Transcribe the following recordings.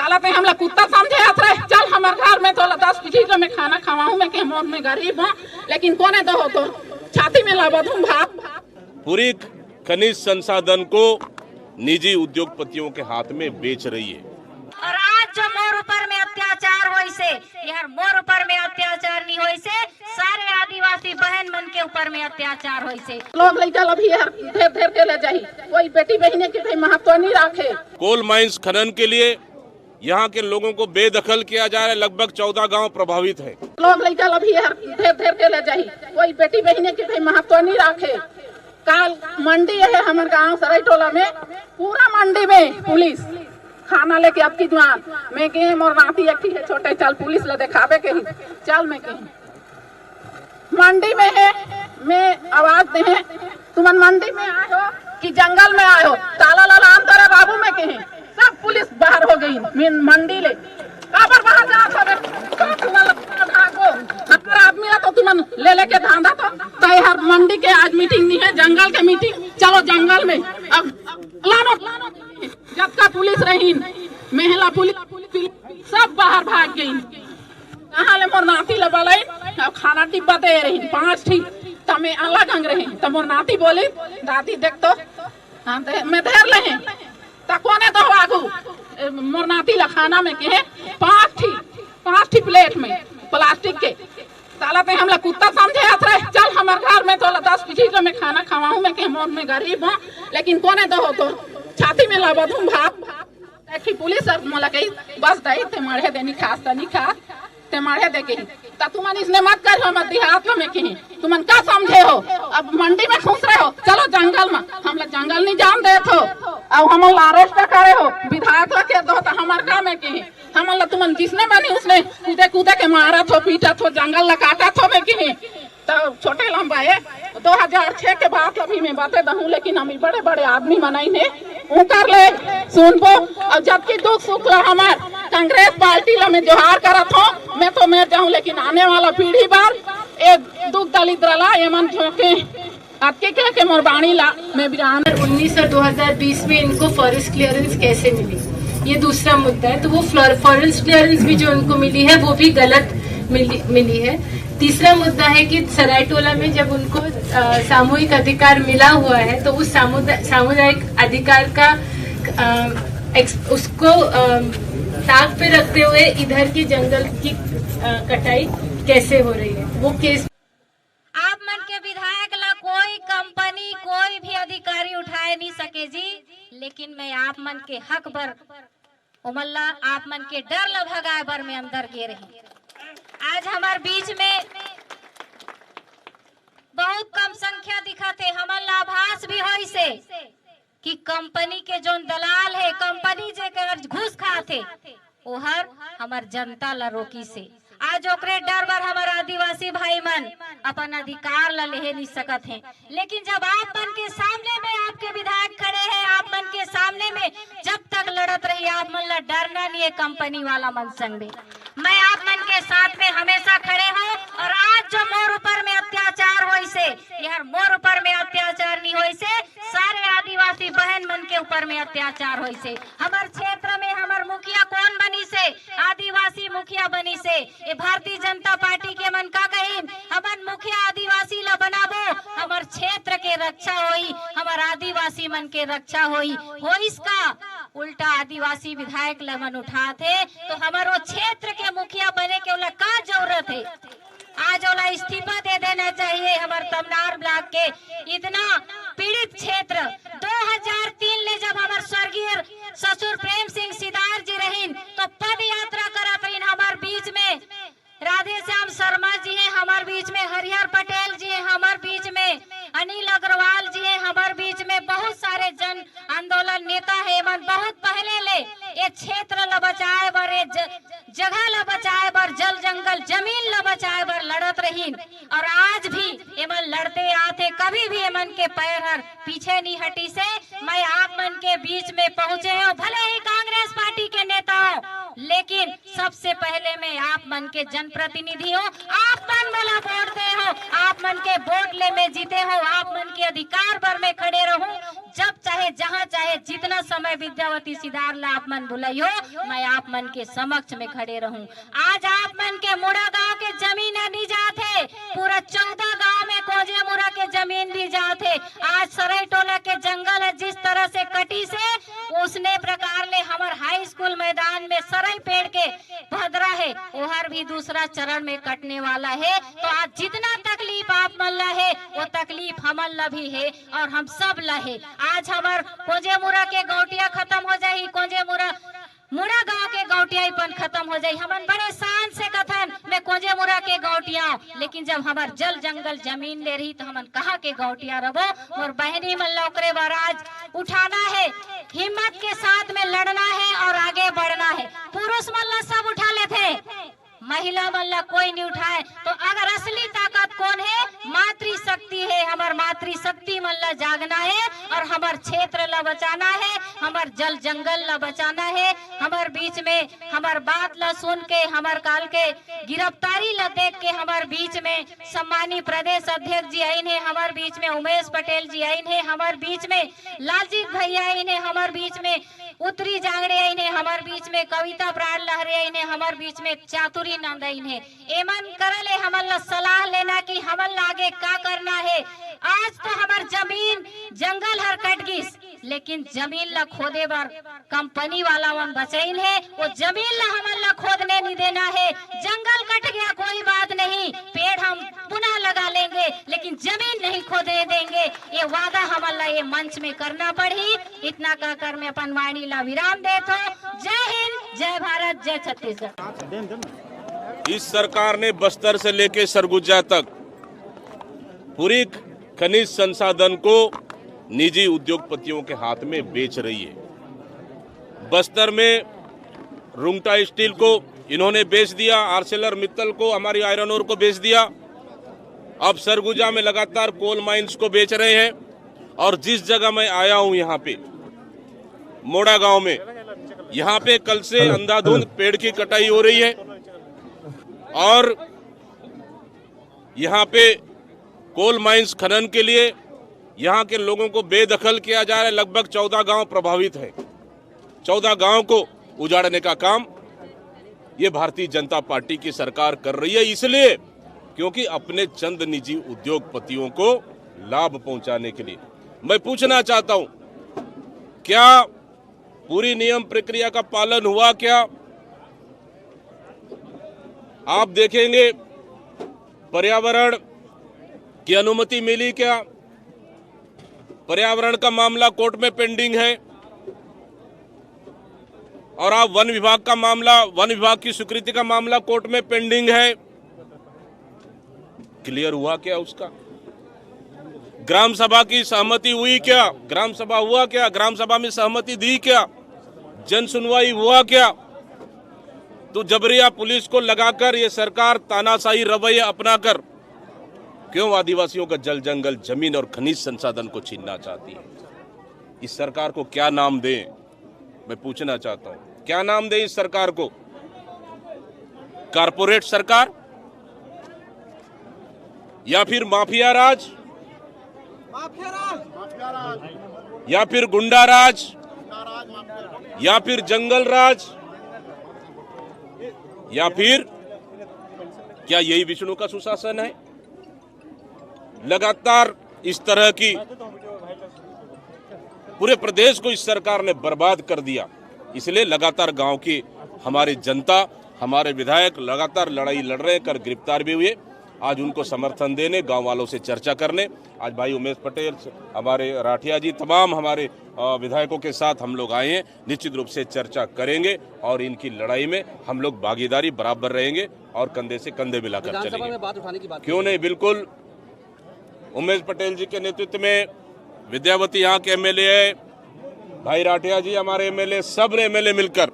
साला पे हमला कुत्ता समझे रहे। चल हमारे घर में तो 10 पीढ़ी में खाना खवाऊं मैं के मोर में गरीब हूँ, लेकिन कोने दो हो तो छाती में लगा दूं भात। पूरी खनिज संसाधन को निजी उद्योगपतियों के हाथ में बेच रही है। और आज जो मोर ऊपर में अत्याचार होई से, यार मोर ऊपर में अत्याचार नहीं होई से, सारे आदिवासी बहन मन के ऊपर में अत्याचार होई से। लोग लेकर अभी ढेर ढेर के ले जाही, कोई बेटी बहने के महत्व नहीं रखे। कोल माइंस खनन के लिए यहाँ के लोगों को बेदखल किया जा रहा है। लगभग 14 गांव प्रभावित है। लोग लेकर अभी ढेर ढेर के ले जाही, कोई बेटी बहने के महत्व नहीं रखे। काल मंडी है हमारे गाँव सराय टोला में, पूरा मंडी में पुलिस खाना लेके अब की दुआन मैं के मोर नाती एक है छोटे, चल पुलिस ला दिखावे के ही चल मैं के मंडी में है। मैं आवाज दे है तुमन मंडी में आए हो कि जंगल में आए हो, ताला लाला अंतर है बाबू में के है। सब पुलिस बाहर हो गई मंडी ले, काबर बाहर जा आदमी तो तुमन ले लेके धांधा तो हर मंडी के आज मीटिंग नहीं है, जंगल के मीटिंग। चलो जंगल में अब लानो जब का पुलिस रही, महिला पुलिस सब बाहर भाग गई। कहाँ ले मोर नाती ले बोलाई अब खाना डिब्बा दे रही 5 ठीक तमें अलग अंग रही। तब मोर नाती बोली दादी देख तो मैं धेर ले तकोने तो आगू मोर नाती ला खाना में के 5 ठीक प्लेट में प्लास्टिक के। साला पे हमला कुत्ता समझे रहे। चल हमारे घर में तो 10 पीढ़ी में खाना खवाऊं मैं के मोर में गरीब हूँ, लेकिन कोने दो हो तो छाती में लगा दूं भात। देखी पुलिस मोला कही बस दही ते मारे देनी खास तनी खा ते मारे दे के ता तुमन इसने मत कर हो, मत देहात में की तुमन का समझे हो। अब मंडी में घुस रहे हो, चलो जंगल में। हम लोग जंगल नहीं जान दे थो, अब हम अरेस्ट करे हो विधायक ला के दो तो हमार का में की हम तुमन जिसने बनी उसने कूदे कूदे के मारा थो पीटा थो जंगल ला काटा थो में की। तो छोटे लंबा है 2006 के बाद अभी मैं बातें दहूं, लेकिन हम बड़े बड़े आदमी बनाई ने कर ले सुनबो। और जबकि दुख सुख ला हमार कांग्रेस पार्टी ला मैं जोहार करत हूँ, मैं तो मैं जाऊँ, लेकिन आने वाला पीढ़ी बार एक दुख दलित रला एमन झोंके आपके क्या के मोरबानी ला मैं भी 19 और 2020 में इनको फॉरेस्ट क्लियरेंस कैसे मिली, ये दूसरा मुद्दा है। तो वो फॉरेस्ट क्लियरेंस भी जो उनको मिली है वो भी गलत मिली है। तीसरा मुद्दा है कि सरायटोला में जब उनको सामूहिक अधिकार मिला हुआ है तो उस सामुदायिक अधिकार का उसको ताक पे रखते हुए इधर के जंगल की कटाई कैसे हो रही है, वो केस आप मन के विधायक ला कोई कंपनी कोई भी अधिकारी उठाए नहीं सके जी, लेकिन मैं आप मन के हक भर उमल्ला आप मन के डर ला भगाए बर में अंदर गे रही। आज हमारे बीच में बहुत कम संख्या दिखा थे, हमार लाभास भी हो से कि कंपनी के जो दलाल है, कंपनी जे घूस खाते ओहर हमार जनता ला रोकी से। आज ओकरे डर बर हमारे आदिवासी भाई मन अपन अधिकार ला ले नहीं सकत हैं, लेकिन जब आप मन के सामने में आपके विधायक खड़े हैं, आप मन के सामने में जब तक लड़त रही आप मन ला डरना नहीं है कंपनी वाला मन संग में। मैं आप मन के साथ में हमेशा खड़े हूँ। और आज जो मोर ऊपर में अत्याचार होई से, यार मोर ऊपर में अत्याचार नहीं होई से, सारे आदिवासी बहन मन के ऊपर में अत्याचार होई से। हमारे क्षेत्र में हमार मुखिया कौन बनी से, आदिवासी मुखिया बनी से। ये भारतीय जनता पार्टी के मन का कहीन हमार मुखिया आदिवासी ला बनाबो, हमार क्षेत्र के रक्षा होई, हमार आदिवासी मन के रक्षा होई इसका उल्टा आदिवासी विधायक मन उठाते तो हमारो क्षेत्र के मुखिया बने के उला का जरूरत है। आज ओला इस्तीफा दे देना चाहिए। हमारे तमनार ब्लॉक के इतना पीड़ित क्षेत्र 2003 ले जब हमारे स्वर्गीय ससुर प्रेम सिंह सिदार जी रहीन तो पद यात्रा करत रहीन हमारे बीच में राधे श्याम शर्मा जी हैं, हमारे बीच में हरिहर पटेल जी हैं, हमारे बीच में अनिल अग्रवाल जी हैं, हमारे बीच में बहुत सारे जन आंदोलन नेता है। मन बहुत पहले ले ये क्षेत्र ला बचाए बर, जगह ला बचाए बर, जल जंगल जमीन ला बचाए बर लड़त रहीन और आज भी एमन लड़ते आते, कभी भी एमन के पैर हर पीछे नहीं हटी से। मैं आप मन के बीच में पहुंचे हूँ, भले ही कांग्रेस पार्टी के नेता हो, लेकिन सबसे पहले मैं आप मन के जनप्रतिनिधि हूँ, आप मन वाला वोट दे हो, आप मन के वोट ले में जीते हो, आप मन के अधिकार पर मैं खड़े रहूं, जब चाहे जहां चाहे जितना समय विद्यावती सिदार ला आप मन बुलाई हो, मैं आप मन के समक्ष में खड़े रहूं। आज आप मन के मुड़ा गांव के जमीन नहीं जाते, पूरा 14 गांव में कोजे मुड़ा के जमीन भी जाते। आज सराय टोला के जंगल है जिस तरह से कटी से उसने प्रकार ले हमार हाई स्कूल मैदान में सराय पेड़ के भद्रा है, ओहर भी दूसरा चरण में कटने वाला है। तो आज जितना तकलीफ आप मन ला है वो तकलीफ हमन ला भी है और हम सब ला है। आज हमार कोजे मुड़ा के गौटिया खत्म हो जाही, कोजे मुड़ा गांव के गौटियापन खत्म हो जाई। हमन बड़े शान से कथन मैं कोजे मुड़ा के गौटिया, लेकिन जब हमार जल जंगल जमीन ले रही तो हमन कहाँ के गौटिया रहो। और बहनी मन लौकरे बार आज उठाना है, हिम्मत के साथ में लड़ना है और आगे बढ़ना है। पुरुष मन ला सब उठा लेते, महिला मन ला कोई नहीं उठाए। तो अगर असली ताकत कौन है, मातृशक्ति है। हमार मातृशक्ति मन ला जागना है और हमार क्षेत्र ला बचाना है, हमार जल जंगल ला बचाना है। हमार बीच में हमार बात ला सुन के, हमार काल के गिरफ्तारी ला देख के हमार बीच में सम्मानी प्रदेश अध्यक्ष जी आइन है, हमार बीच में उमेश पटेल जी आइन है, हमार बीच में लालजीत भैया आइन है, हमार बीच में उत्तरी जांगड़े आइन है, हमार बीच में कविता प्राण लहरे आइन है, हमार बीच में चातुरी नंदाइन है। एमन करले हमन ला सलाह लेना कि हमन ला आगे का करना है। आज तो हमार जमीन जंगल हर कट गिस, लेकिन जमीन ला खोदे बर कंपनी वाला मन बचाइन है, वो जमीन ला हमन ला खोदने नहीं देना है। जंगल कट गया कोई बात नहीं, पेड़ हम पुनः लगा लेंगे, लेकिन जमीन नहीं खोदने देंगे। ये वादा हमन ला ये मंच में करना पड़ी। इतना कहकर मैं अपन वाणी ला विराम देता हूँ। जय हिंद, जय भारत, जय छत्तीसगढ़। इस सरकार ने बस्तर से लेकर सरगुजा तक पूरी खनिज संसाधन को निजी उद्योगपतियों के हाथ में बेच रही है। बस्तर में रुंगटा स्टील को इन्होंने बेच दिया, आर्सेलर मित्तल को, हमारी आयरन ओर को बेच दिया। अब सरगुजा में लगातार कोल माइंस को बेच रहे हैं। और जिस जगह मैं आया हूं यहाँ पे मोड़ा गांव में, यहाँ पे कल से अंधाधुंध पेड़ की कटाई हो रही है और यहाँ पे कोल माइंस खनन के लिए यहाँ के लोगों को बेदखल किया जा रहा है। लगभग 14 गांव प्रभावित हैं। 14 गांव को उजाड़ने का काम ये भारतीय जनता पार्टी की सरकार कर रही है, इसलिए क्योंकि अपने चंद निजी उद्योगपतियों को लाभ पहुंचाने के लिए। मैं पूछना चाहता हूं, क्या पूरी नियम प्रक्रिया का पालन हुआ? क्या आप देखेंगे पर्यावरण की अनुमति मिली? क्या पर्यावरण का मामला कोर्ट में पेंडिंग है? और आप वन विभाग का मामला, वन विभाग की स्वीकृति का मामला कोर्ट में पेंडिंग है। क्लियर हुआ क्या उसका? ग्राम सभा की सहमति हुई क्या? ग्राम सभा हुआ क्या? ग्राम सभा में सहमति दी क्या? जन सुनवाई हुआ क्या? तो जबरिया पुलिस को लगाकर ये सरकार तानाशाही रवैया अपनाकर क्यों आदिवासियों का जल जंगल जमीन और खनिज संसाधन को छीनना चाहती है? इस सरकार को क्या नाम दें? मैं पूछना चाहता हूं, क्या नाम दें इस सरकार को? कारपोरेट सरकार या फिर माफिया राज या फिर गुंडा राज या फिर जंगल राज या फिर क्या यही विष्णु का सुशासन है? लगातार इस तरह की पूरे प्रदेश को इस सरकार ने बर्बाद कर दिया। इसलिए लगातार गांव की हमारी जनता, हमारे विधायक लगातार लड़ाई लड़ रहे हैं, कर गिरफ्तार भी हुए। आज उनको समर्थन देने, गांव वालों से चर्चा करने आज भाई उमेश पटेल, हमारे राठिया जी, तमाम हमारे विधायकों के साथ हम लोग आए हैं। निश्चित रूप से चर्चा करेंगे और इनकी लड़ाई में हम लोग भागीदारी बराबर रहेंगे और कंधे से कंधे मिलाकर चलेंगे। क्यों नहीं, बिल्कुल। उमेश पटेल जी के नेतृत्व में विद्यावती यहाँ के एमएलए है, भाई राठिया जी हमारे एमएलए, सब एमएलए मिलकर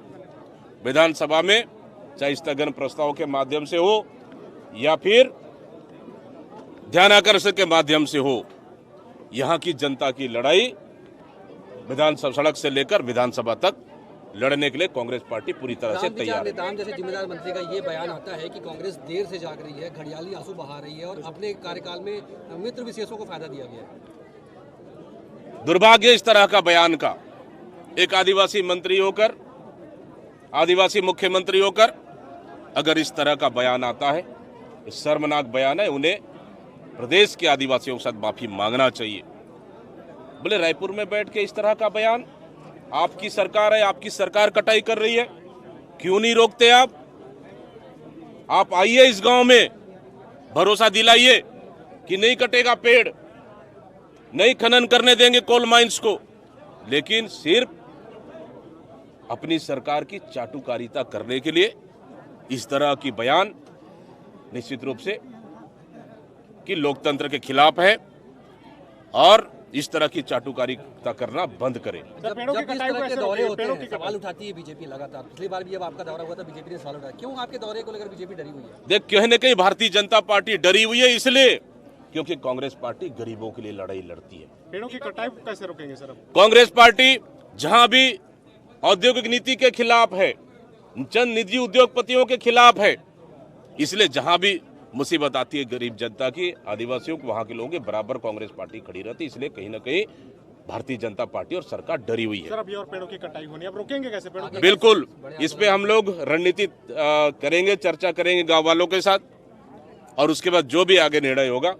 विधानसभा में चाहे स्थगन प्रस्ताव के माध्यम से हो या फिर ध्यानाकर्षण के माध्यम से हो, यहाँ की जनता की लड़ाई विधानसभा सड़क से लेकर विधानसभा तक लड़ने के लिए कांग्रेस पार्टी पूरी तरह से तैयार है। नेताओं जैसे जिम्मेदार मंत्री का ये बयान आता है कि कांग्रेस देर से जाग रही है, घड़ियाली आंसू बहा रही है और अपने कार्यकाल में मित्र विशेषों को फायदा दिया गया है। दुर्भाग्य इस तरह का बयान का, एक आदिवासी मंत्री होकर, आदिवासी मुख्यमंत्री होकर अगर इस तरह का बयान आता है, शर्मनाक बयान है। उन्हें प्रदेश के आदिवासियों के साथ माफी मांगना चाहिए। बोले रायपुर में बैठ के इस तरह का बयान, आपकी सरकार है, आपकी सरकार कटाई कर रही है, क्यों नहीं रोकते आप आइए इस गांव में, भरोसा दिलाइए कि नहीं कटेगा पेड़, नहीं खनन करने देंगे कोल माइंस को। लेकिन सिर्फ अपनी सरकार की चाटुकारिता करने के लिए इस तरह की बयान निश्चित रूप से कि लोकतंत्र के खिलाफ है और इस तरह की चाटुकारिता करना बंद करें। जब इस तरह के दौरे होते हैं, सवाल उठाती है बीजेपी लगातार। पिछली बार भी जब आपका दौरा हुआ था बीजेपी ने सवाल उठाया, क्यों आपके दौरे को लेकर बीजेपी डरी हुई है? देख, कहीं न कहीं भारतीय जनता पार्टी डरी हुई है, इसलिए क्योंकि कांग्रेस पार्टी गरीबों के लिए लड़ाई लड़ती है। पेड़ों की कटाई कैसे रोकेंगे सर? कांग्रेस पार्टी जहां भी औद्योगिक नीति के खिलाफ है, चंद निजी उद्योगपतियों के खिलाफ है, इसलिए जहां भी मुसीबत आती है गरीब जनता की, आदिवासियों को, वहां के लोगों के बराबर कांग्रेस पार्टी खड़ी रहती है। इसलिए कहीं ना कहीं भारतीय जनता पार्टी और सरकार डरी हुई है। सर, अभी और पेड़ों की कटाई होनी है, अब रोकेंगे कैसे पेड़ों की? बिल्कुल, इस पे हम लोग रणनीति करेंगे, चर्चा करेंगे गांव वालों के साथ और उसके बाद जो भी आगे निर्णय होगा